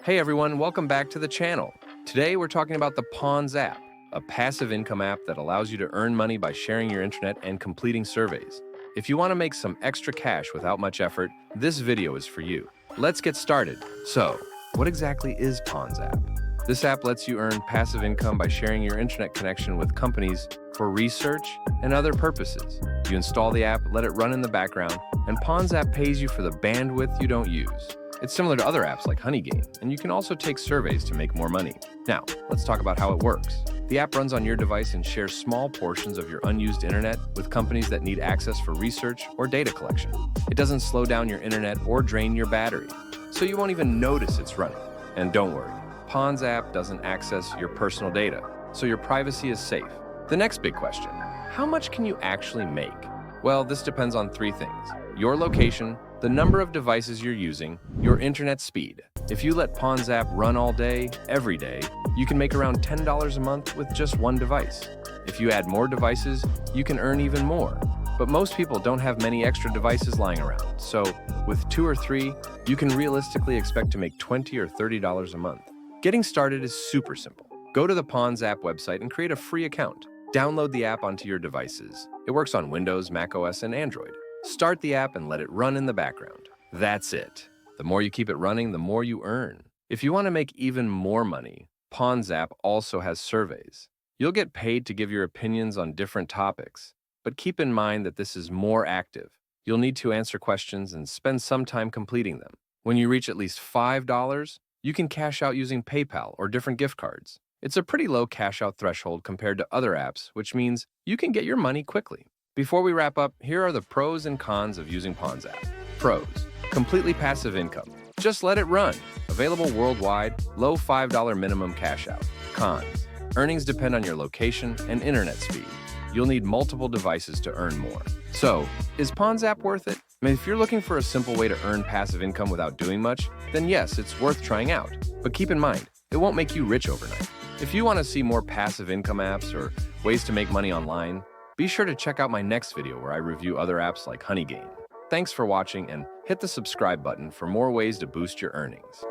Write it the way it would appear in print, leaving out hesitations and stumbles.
Hey everyone, welcome back to the channel. Today we're talking about the Pawns app, a passive income app that allows you to earn money by sharing your internet and completing surveys. If you want to make some extra cash without much effort, this video is for you. Let's get started. So, what exactly is Pawns app? This app lets you earn passive income by sharing your internet connection with companies for research and other purposes. You install the app, let it run in the background, and Pawns app pays you for the bandwidth you don't use. It's similar to other apps like Honeygain, and you can also take surveys to make more money. Now, let's talk about how it works. The app runs on your device and shares small portions of your unused internet with companies that need access for research or data collection. It doesn't slow down your internet or drain your battery, so you won't even notice it's running. And don't worry, Pawns app doesn't access your personal data, so your privacy is safe. The next big question, how much can you actually make? Well, this depends on three things: your location, the number of devices you're using, your internet speed. If you let Pawns app run all day, every day, you can make around $10 a month with just one device. If you add more devices, you can earn even more. But most people don't have many extra devices lying around, so with 2 or 3, you can realistically expect to make $20 or $30 a month. Getting started is super simple. Go to the Pawns app website and create a free account. Download the app onto your devices. It works on Windows, macOS, and Android. Start the app and let it run in the background. That's it. The more you keep it running, the more you earn. If you want to make even more money, Pawns app also has surveys. You'll get paid to give your opinions on different topics, but keep in mind that this is more active. You'll need to answer questions and spend some time completing them. When you reach at least $5, you can cash out using PayPal or different gift cards. It's a pretty low cash out threshold compared to other apps, which means you can get your money quickly. Before we wrap up, here are the pros and cons of using Pawns app. Pros: completely passive income. Just let it run. Available worldwide, low $5 minimum cash out. Cons: earnings depend on your location and internet speed. You'll need multiple devices to earn more. So, is Pawns app worth it? If you're looking for a simple way to earn passive income without doing much, then yes, it's worth trying out. But keep in mind, it won't make you rich overnight. If you want to see more passive income apps or ways to make money online, be sure to check out my next video where I review other apps like Honeygain. Thanks for watching, and hit the subscribe button for more ways to boost your earnings.